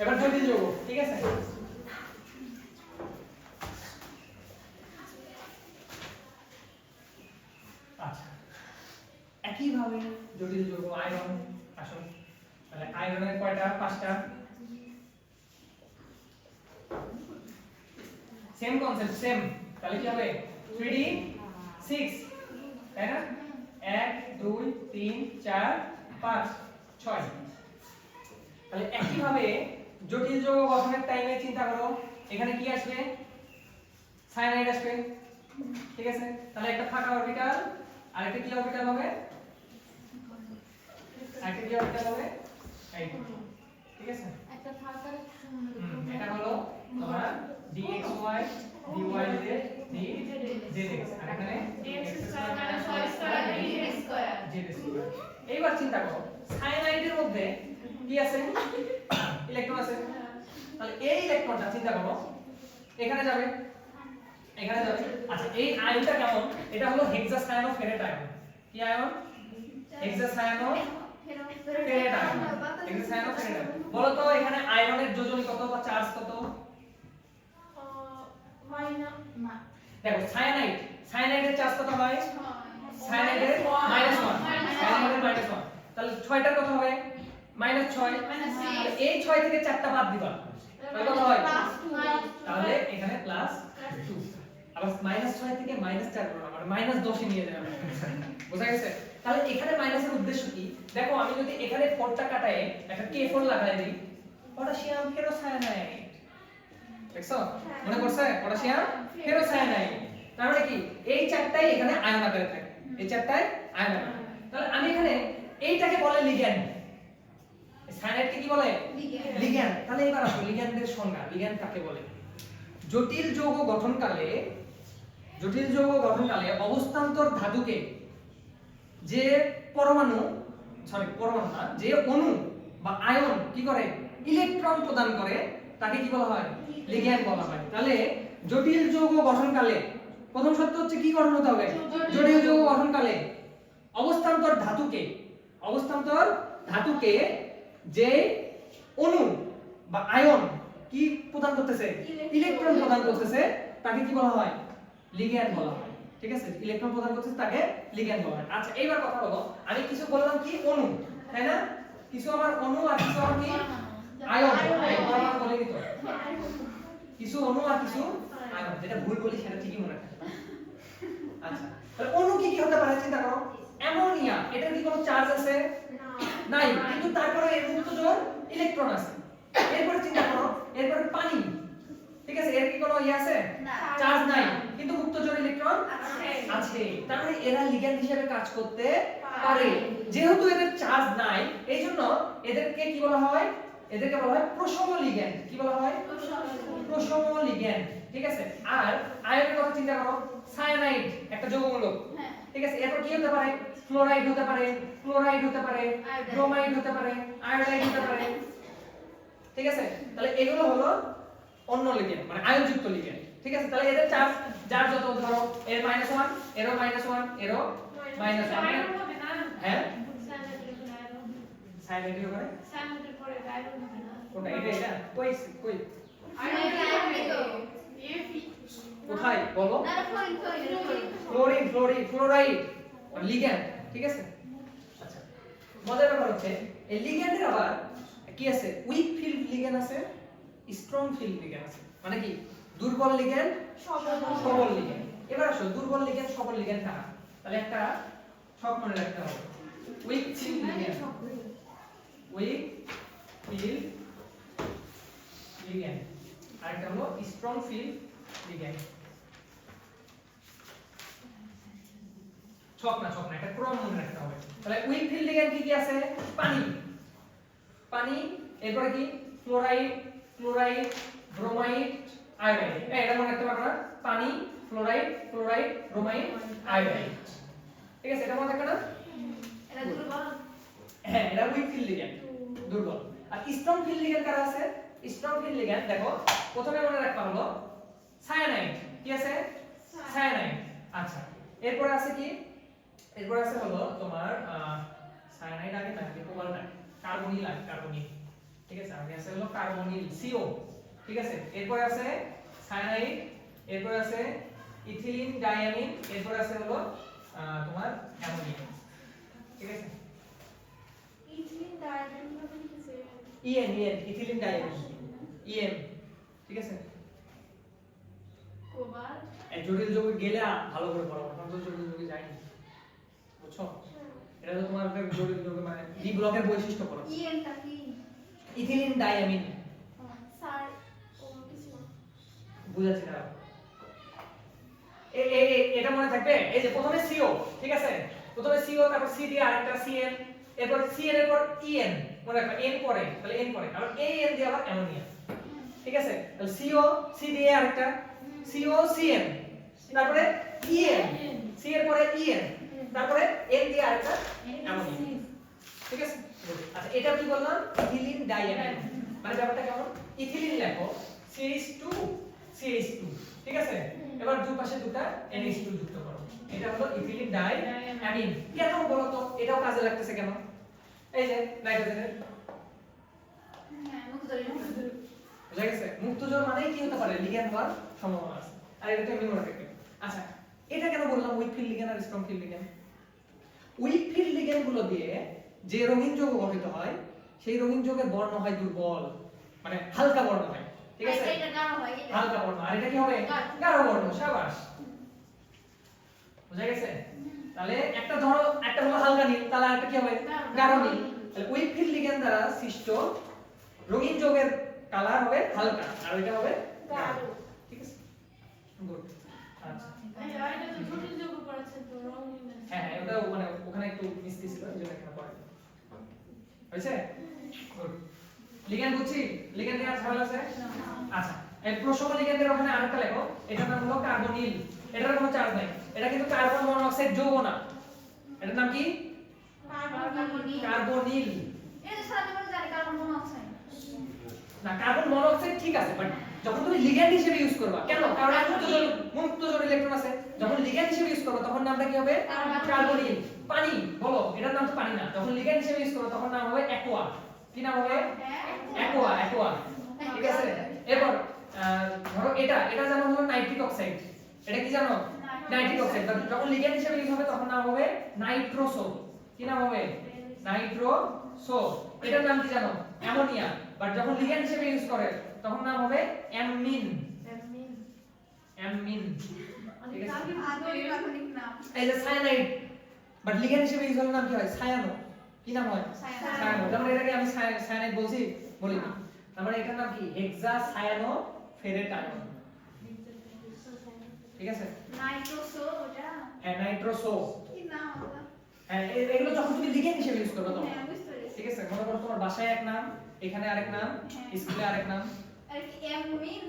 এবার জটিল যৌগ, ঠিক আছে? আচ্ছা, একইভাবে জটিল যৌগ আয়রন, আসুন তাহলে আয়রনের কয়টা? 5টা। Same concept, same. তাহলে কি হবে? 3d 6, তাই না? 1 2 3 4 5 6। তাহলে একইভাবে জটিল যৌগ গঠনের টাইমে চিন্তা করো, এখানে কি আসবে? সায়ানাইড আসবে, ঠিক আছে? তাহলে একটা ফাঁকা অরবিটাল আর একটা কি অরবিটাল হবে? একটা কি অরবিটাল হবে? এই, ঠিক আছে? একটা ফাঁকা এটা হলো তোমার dxy dy dz, আর এখানে dx²-y²-dz²। এইবার চিন্তা করো, সায়ানাইডের মধ্যে কি আছে? ইলেকট্রন আছে। তাহলে এই ইলেকট্রনটা চিন্তা করো এখানে যাবে, এখানে যাবে। আচ্ছা, এই আয়নটা কেমন? এটা হলো হেক্সাসায়ানোফেরেট আয়ন। কি আয়ন? হেক্সাসায়ানোফেরেট আয়ন। হেক্সাসায়ানোফেরেট আয়ন। বলো তো এখানে আয়নের যোজনী কত বা চার্জ কত? দেখো সায়ানাইডের চার্জ কত হয়? সায়ানাইডের -1, সায়ানাইডের -1। তাহলে 6টার কত হবে? -6। এই 6 থেকে 4টা বাদ দিবা, তাহলে কত হয়? তাহলে এখানে +2। আবার -6 থেকে -4 করব, মানে -10 এ নিয়ে যাবে। বুঝা গেছে? তাহলে এখানে মাইনাসের উদ্দেশ্য কি? দেখো আমি যদি এখানে 4টা কাটায় একটা K4 লাগাই দিই, পটাশিয়াম ফেরোসায়ানাইড। দেখছো? মনে পড়ছে? Potassium ferrocyanide. তার মানে কি? এই চারটাই এখানে আয়ন আকারে থাকে। এই চারটায় আয়ন আকারে। তাহলে আমি এখানে এইটাকে বলে লিগ্যান্ড। সায়ানাইডকে কি বলে? লিগ্যান্ড। তাহলে এবার আসো লিগ্যান্ডের সংজ্ঞা। লিগ্যান্ড কাকে বলে? জটিল যৌগ গঠনকালে অবস্থান্তর ধাতুকে যে পরমাণু না, যে অণু বা আয়ন কি করে? ইলেকট্রন প্রদান করে, তাকে কি বলা হয়? লিগ্যান্ড বলা হয়। তাহলে জটিল যৌগ গঠনকালে প্রথম শর্ত হচ্ছে কি গঠন হতে হবে? জটিল যৌগ গঠনকালে অবস্থান্তর ধাতুকে যে অণু বা আয়ন কি প্রদান করতেছে? ইলেকট্রন প্রদান করতেছে, তাকে কি বলা হয়? লিগ্যান্ড বলা হয়। ঠিক আছে? ইলেকট্রন প্রদান করতেছে, তাকে লিগ্যান্ড বলা হয়। আচ্ছা, এইবার কথা বলো, আমি কিছু বললাম কি? অণু, তাই না? কিছু আমার অণু আর কিছু আমার কি? আয়ন। আয়ন বলে কি তো? কিছু অণু আর কিছু আয়ন। যেটা ভুল বলি সেটা ঠিকই মনে রাখবে। আচ্ছা, তাহলে অণু কি কি হতে পারে চিন্তা করো। অ্যামোনিয়া, এটার কি কোনো চার্জ আছে? নাই, কিন্তু তারপরে এর মুক্ত জোড় ইলেকট্রন আছে। এরপরে চিন্তা করো, এরপরে পানি, ঠিক আছে? এর কি কোনো আছে? চার্জ নাই, কিন্তু মুক্ত জোড় ইলেকট্রন আছে। তার মানে এরা লিগ্যান্ড হিসেবে কাজ করতে পারে। যেহেতু এদের চার্জ নাই, এইজন্য এদেরকে কি বলা হয়? এদেরকে বলা হয় প্রশম লিগ্যান্ড। কি বলা হয়? প্রশম লিগ্যান্ড। ঠিক আছে? আর আয়নের কথা চিন্তা করো, সায়ানাইড একটা যৌগমূলক, ঠিক আছে? এরপর কি হতে পারে? ফ্লোরাইড হতে পারে, ক্লোরাইড হতে পারে, ব্রোমাইড হতে পারে, আয়োডাইড হতে পারে। ঠিক আছে? তাহলে এগুলো হলো অন্য লিগ্যান্ড, মানে আয়নযুক্ত লিগ্যান্ড। ঠিক আছে? তাহলে এদের চার্জ যার যত, ধরো এর -1, এরও -1, এরও -1। হ্যাঁ, সায়ানাইড হবে। সায়ানাইডের পরে আয়রন হবে না? কোনটা? এটা কই কোথায় বলো? Fluoride ligand. ঠিক আছে? আচ্ছা, মজার ব্যাপার হচ্ছে এই লিগ্যান্ডের আবার কি আছে? উইক ফিল্ড লিগ্যান্ড আছে, স্ট্রং ফিল্ড লিগ্যান্ড আছে। মানে কি? দুর্বল লিগ্যান্ড, সবল লিগ্যান্ড। এবার আসো দুর্বল লিগ্যান্ড, সবল লিগ্যান্ড কারা? তাহলে একটা সব মনে রাখতে হবে। Weak field ligand, weak field ligand, আর একটা হলো স্ট্রং ফিল্ড লিগ্যান্ড। ছক না একটা ক্রম মনে রাখতে হবে। তাহলে উইক ফিল্ড লিগ্যান্ড কি কি আছে? পানি, এরপরে কি? Fluoride, bromide, iodide. এটা মনে রাখতে পারবে না? পানি, ফ্লোরাইড, ব্রোমাইড, আয়োডাইড। ঠিক আছে? এটা মনে থাকবে না? এটা দুর্বল। হ্যাঁ, এটা উইক ফিল্ড লিগ্যান্ড, দুর্বল। আর স্ট্রং ফিল্ড লিগ্যান্ড কারা আছে? স্ট্রং ফিল্ড লিগ্যান্ড দেখো, প্রথমে মনে রাখতে হলো সায়ানাইড। কি আছে? সায়ানাইড। আচ্ছা, এরপর আছে কি? এরপর আছে হলো তোমার সায়ানাইড আগে না, কোবাল্ট, কার্বনিল। ঠিক আছে আগে আছে হলো কার্বনিল CO, ঠিক আছে এরপর আছে সায়ানাইড, এরপর আছে ইথিলিন ডাইয়ামিন, এরপর আছে হলো তোমার অ্যামোনিয়া, ঠিক আছে ইথিলিন ডাইয়ামিন মানে কি সে EN ইথিলিন ডাইয়ামিন EN, ঠিক আছে কোবাল্ট এই জটিল যৌগে গেলে ভালো করে পড়াবো, এখন তো জটিল যৌগে যাইনি, বুঝছো এটা তো তোমার একটা জটিল যৌগে মানে ডি ব্লকের বৈশিষ্ট্য পড়ো। ইএন টা কি ইথিলিন ডাইয়ামিন স্যার ও কিছু না বুঝাচ্ছি না এটা মনে থাকবে, এই যে প্রথমে CO, ঠিক আছে প্রথমে CO, তারপর C দিয়ে আরেকটা CN, এরপর CN এর পর EN, মনে রাখবে N পরে, তাহলে N পরে আবার AN দিয়ে আবার অ্যামোনিয়া, ঠিক আছে তাহলে CO C দিয়ে আরেকটা CO CN, তারপরে EN C এর পরে EN, তারপরে N দিয়ে আরেকটা অ্যামোনিয়া, ঠিক আছে আচ্ছা এটা কি বললাম ইথিলিন ডাইয়ামিন, মানে ব্যাপারটা কেমন ইথিলিন লেখো CH2 CH2, ঠিক আছে এবার দুই পাশে দুটো NH2 যুক্ত করো, এটা হলো ইথিলিন ডাইয়ামিন। কেন বলো তো এটাও কাজে লাগতেছে কেন, এই যে নাইট্রোজেনের হ্যাঁ মুখ ধরে বুঝা গেছে মুক্ত জোর মানেই কি হতে পারে লিগ্যান্ড হওয়ার সম্ভাবনা আছে, আর এটা তো এমনি মনে রাখবে। আচ্ছা এটা কেন বললাম উইক ফিল্ড লিগ্যান্ড আর strong field ligand, weak field ligand গুলো দিয়ে যে রঙিন যৌগ গঠিত হয় সেই রঙিন যৌগের বর্ণ হয় দুর্বল, মানে হালকা বর্ণ হয়, ঠিক আছে এটা গাঢ় হয় এটা হালকা বর্ণ, আর এটা কি হবে গাঢ় বর্ণ, শাবাশ বুঝা গেছে তাহলে একটা ধরো একটা হলো হালকা নীল, তাহলে আরেকটা কি হবে গাঢ় নীল, তাহলে উইক ফিল্ড লিগ্যান্ড দ্বারা সৃষ্ট রঙিন যৌগের কালার হবে হালকা আর ওইটা হবে গাঢ়, ঠিক আছে গুড আচ্ছা এটা তো জটিল যোগ পড়াচ্ছে তো রঙিন হ্যাঁ হ্যাঁ ওটা মানে ওখানে একটু মিস্তি ছিল এই জন্য এখানে পড়ে হয়েছে গুড লিগ্যান্ড বুঝছি লিগ্যান্ড এর ঝামেলা আছে আচ্ছা এই প্রসঙ্গ লিগ্যান্ডের ওখানে আরেকটা লেখো এটার নাম হলো কার্বনিল, এটার কোনো চার্জ নাই, এটা কিন্তু কার্বন মনোক্সাইড যৌগ না, এটার নাম কি কার্বনিল, এটা সাথে বলে জানি কার্বন মনোক্সাইড না কার্বন মনোক্সাইড ঠিক আছে বাট যখন তুমি লিগ্যান্ড হিসেবে ইউজ করবা কেন কারণ মুক্ত জোড় ইলেকট্রন আছে, যখন লিগ্যান্ড হিসেবে ইউজ করবা তখন নামটা কি হবে কার্বনিল। পানি বলো এটার নাম তো পানি না, যখন লিগ্যান্ড হিসেবে ইউজ করবা তখন নাম হবে অ্যাকোয়া, কি নাম হবে অ্যাকোয়া, ঠিক আছে এরপর ধরো এটা জানো হলো নাইট্রিক অক্সাইড, এটা কি জানো নাইট্রিক অক্সাইড, যখন লিগ্যান্ড হিসেবে ইউজ হবে তখন নাম হবে নাইট্রোসো, কি নাম হবে নাইট্রোসো, এটার নাম কি জানো অ্যামোনিয়া, বাট যখন লিগ্যান্ড হিসেবে ইউজ করে তখন নাম হবে অ্যামিন, ঠিক আছে এই যে সায়ানাইড বাট লিগ্যান্ড হিসেবে ইউজ হলে নাম কি হয় সায়ানো, কি নাম হয় সায়ানো, যেমন এটাকে আমি সায়ানাইড বলছি বলিনি, তারপরে এটার নাম কি হেক্সা সায়ানো ফেরেট আয়ন, ঠিক আছে নাইট্রোসো ওটা হ্যাঁ নাইট্রোসো, কি নাম ওটা হ্যাঁ এগুলো যখন তুমি লিগ্যান্ড হিসেবে ইউজ করবে তখন, হ্যাঁ বুঝতে পেরেছি ঠিক আছে মনে করো তোমার বাসায় এক নাম, এখানে আরেক নাম, স্কুলে আরেক নাম, আর কি অ্যামিন